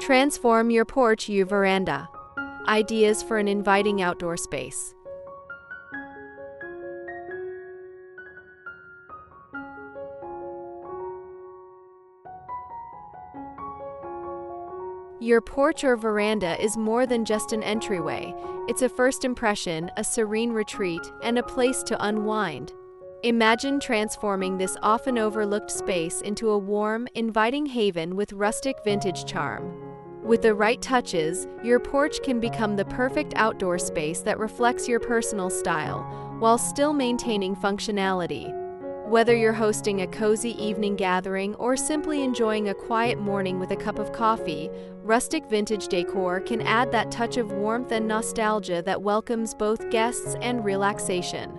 Transform your porch veranda. Ideas for an inviting outdoor space. Your porch or veranda is more than just an entryway. It's a first impression, a serene retreat, and a place to unwind. Imagine transforming this often overlooked space into a warm, inviting haven with rustic vintage charm. With the right touches, your porch can become the perfect outdoor space that reflects your personal style, while still maintaining functionality. Whether you're hosting a cozy evening gathering or simply enjoying a quiet morning with a cup of coffee, Rustic Vintage Decor can add that touch of warmth and nostalgia that welcomes both guests and relaxation.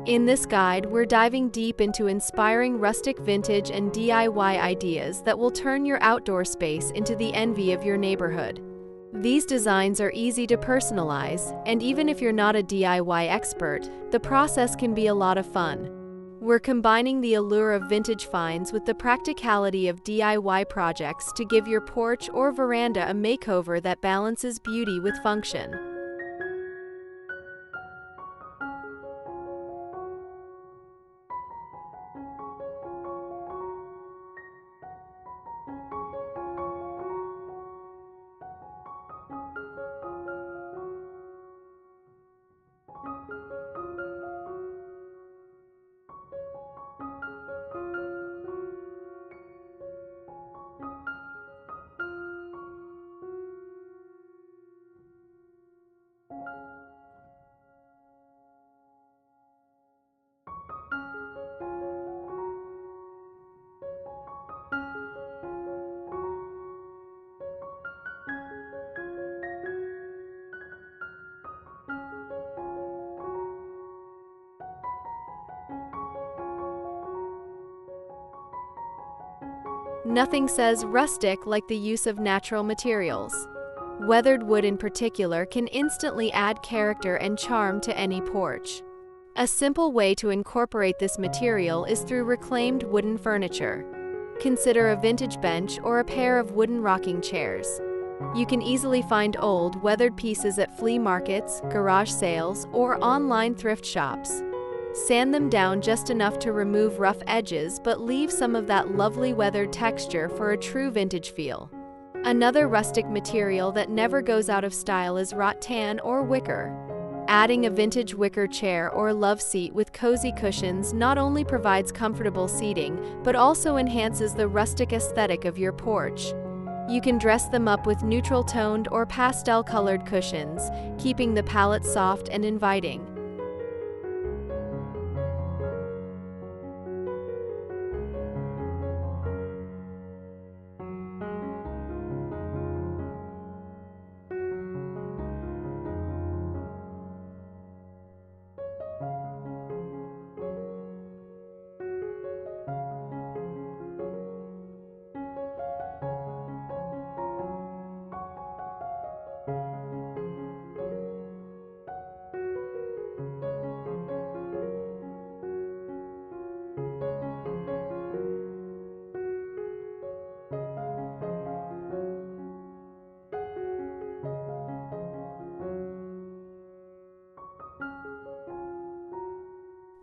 In this guide, we're diving deep into inspiring rustic vintage and DIY ideas that will turn your outdoor space into the envy of your neighborhood. These designs are easy to personalize, and even if you're not a DIY expert, the process can be a lot of fun. We're combining the allure of vintage finds with the practicality of DIY projects to give your porch or veranda a makeover that balances beauty with function. Nothing says rustic like the use of natural materials. Weathered wood in particular can instantly add character and charm to any porch. A simple way to incorporate this material is through reclaimed wooden furniture. Consider a vintage bench or a pair of wooden rocking chairs. You can easily find old, weathered pieces at flea markets, garage sales, or online thrift shops. Sand them down just enough to remove rough edges, but leave some of that lovely weathered texture for a true vintage feel. Another rustic material that never goes out of style is rattan or wicker. Adding a vintage wicker chair or love seat with cozy cushions not only provides comfortable seating, but also enhances the rustic aesthetic of your porch. You can dress them up with neutral-toned or pastel-colored cushions, keeping the palette soft and inviting.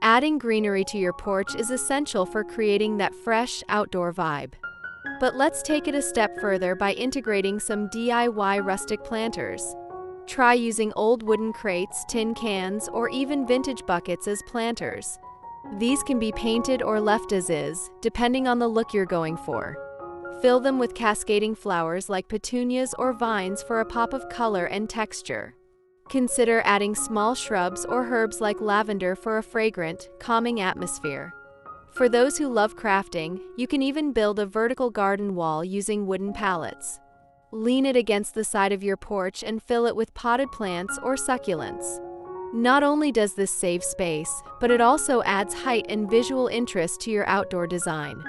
Adding greenery to your porch is essential for creating that fresh, outdoor vibe. But let's take it a step further by integrating some DIY rustic planters. Try using old wooden crates, tin cans, or even vintage buckets as planters. These can be painted or left as is, depending on the look you're going for. Fill them with cascading flowers like petunias or vines for a pop of color and texture. Consider adding small shrubs or herbs like lavender for a fragrant, calming atmosphere. For those who love crafting, you can even build a vertical garden wall using wooden pallets. Lean it against the side of your porch and fill it with potted plants or succulents. Not only does this save space, but it also adds height and visual interest to your outdoor design.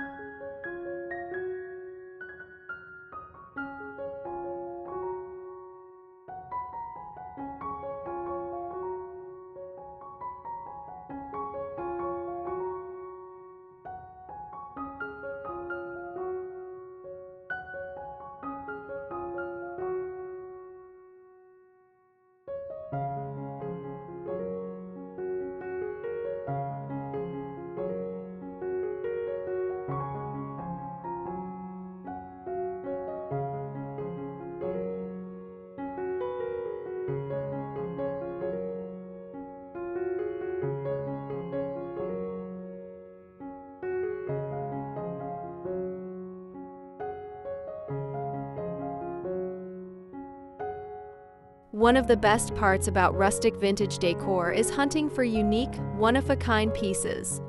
One of the best parts about rustic vintage decor is hunting for unique, one-of-a-kind pieces.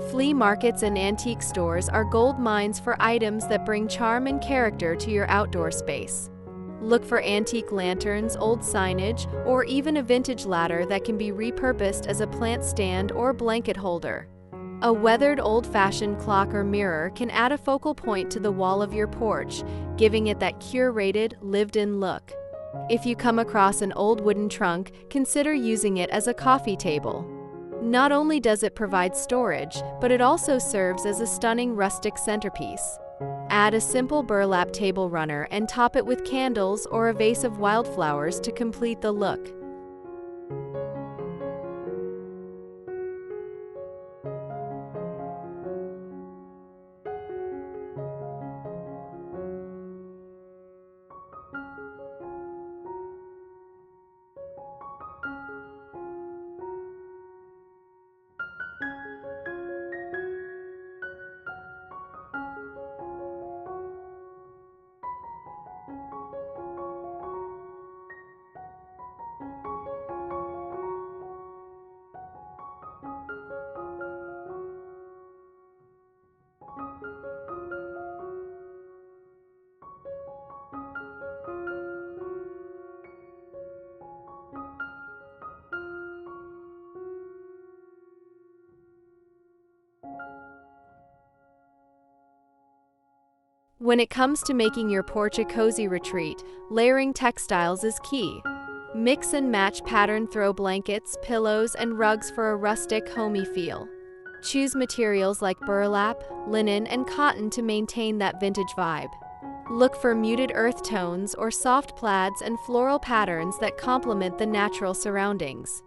Flea markets and antique stores are gold mines for items that bring charm and character to your outdoor space. Look for antique lanterns, old signage, or even a vintage ladder that can be repurposed as a plant stand or blanket holder. A weathered old-fashioned clock or mirror can add a focal point to the wall of your porch, giving it that curated, lived-in look. If you come across an old wooden trunk, consider using it as a coffee table. Not only does it provide storage, but it also serves as a stunning rustic centerpiece. Add a simple burlap table runner and top it with candles or a vase of wildflowers to complete the look. When it comes to making your porch a cozy retreat, layering textiles is key. Mix and match pattern throw blankets, pillows, and rugs for a rustic, homey feel. Choose materials like burlap, linen, and cotton to maintain that vintage vibe. Look for muted earth tones or soft plaids and floral patterns that complement the natural surroundings.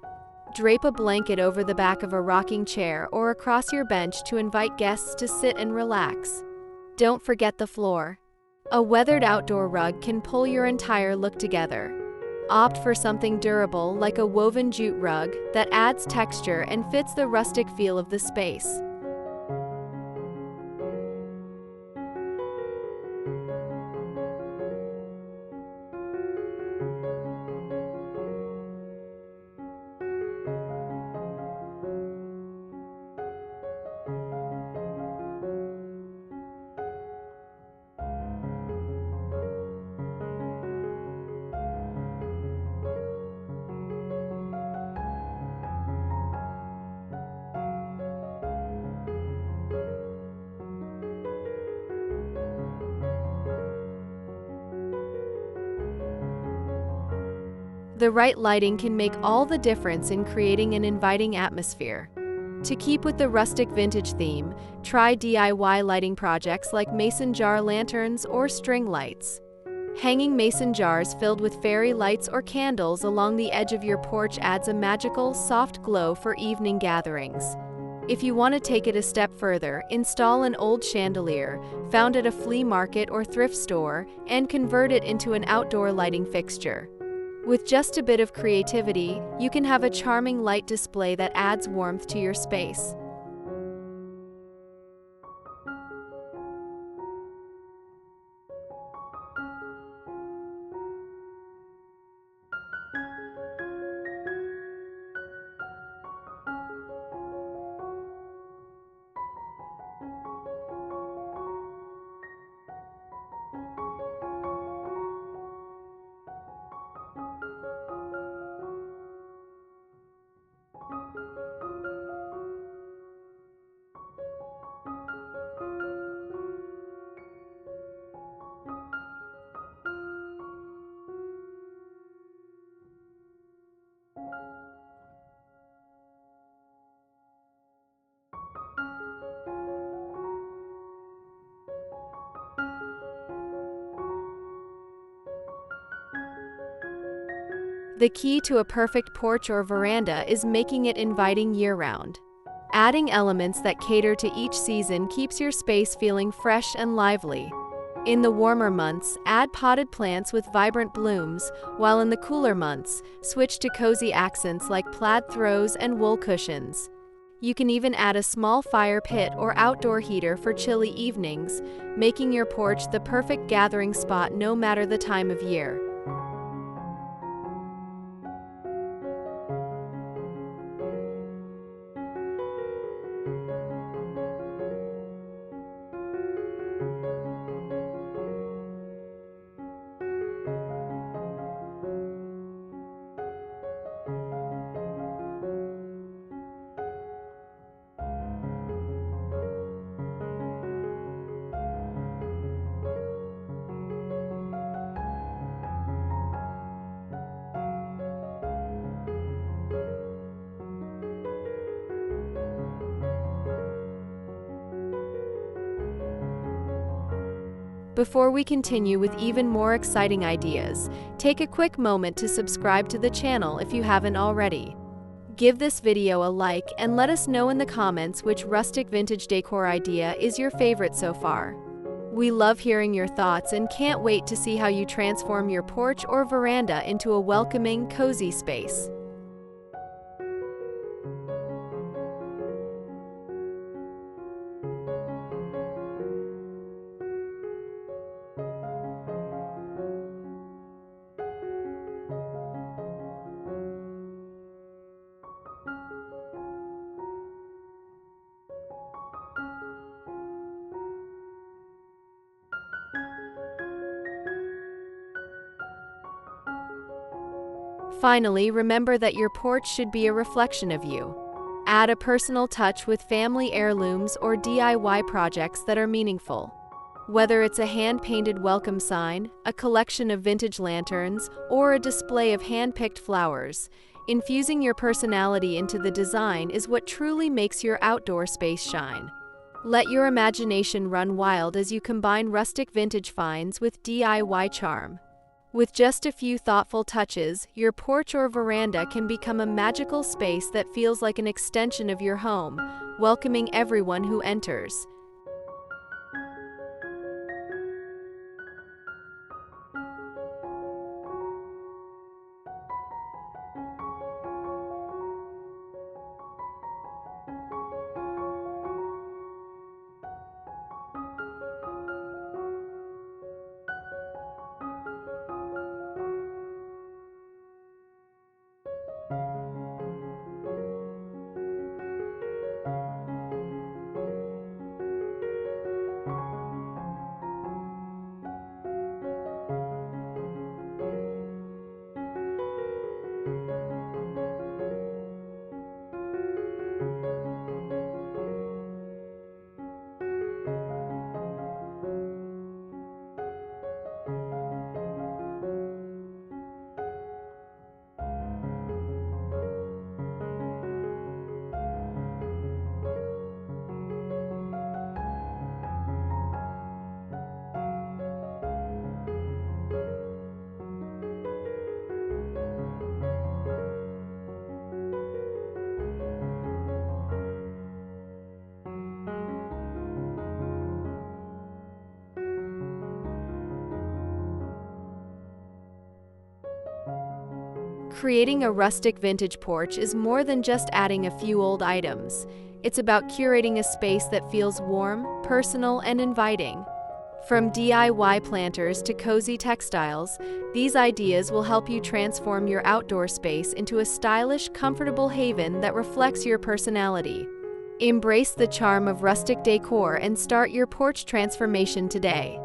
Drape a blanket over the back of a rocking chair or across your bench to invite guests to sit and relax. Don't forget the floor. A weathered outdoor rug can pull your entire look together. Opt for something durable like a woven jute rug that adds texture and fits the rustic feel of the space. The right lighting can make all the difference in creating an inviting atmosphere. To keep with the rustic vintage theme, try DIY lighting projects like mason jar lanterns or string lights. Hanging mason jars filled with fairy lights or candles along the edge of your porch adds a magical, soft glow for evening gatherings. If you want to take it a step further, install an old chandelier, found at a flea market or thrift store, and convert it into an outdoor lighting fixture. With just a bit of creativity, you can have a charming light display that adds warmth to your space. The key to a perfect porch or veranda is making it inviting year-round. Adding elements that cater to each season keeps your space feeling fresh and lively. In the warmer months, add potted plants with vibrant blooms, while in the cooler months, switch to cozy accents like plaid throws and wool cushions. You can even add a small fire pit or outdoor heater for chilly evenings, making your porch the perfect gathering spot no matter the time of year. Before we continue with even more exciting ideas, take a quick moment to subscribe to the channel if you haven't already. Give this video a like and let us know in the comments which rustic vintage decor idea is your favorite so far. We love hearing your thoughts and can't wait to see how you transform your porch or veranda into a welcoming, cozy space. Finally, remember that your porch should be a reflection of you. Add a personal touch with family heirlooms or DIY projects that are meaningful. Whether it's a hand-painted welcome sign, a collection of vintage lanterns, or a display of hand-picked flowers, infusing your personality into the design is what truly makes your outdoor space shine. Let your imagination run wild as you combine rustic vintage finds with DIY charm. With just a few thoughtful touches, your porch or veranda can become a magical space that feels like an extension of your home, welcoming everyone who enters. Creating a rustic vintage porch is more than just adding a few old items. It's about curating a space that feels warm, personal, and inviting. From DIY planters to cozy textiles, these ideas will help you transform your outdoor space into a stylish, comfortable haven that reflects your personality. Embrace the charm of rustic decor and start your porch transformation today.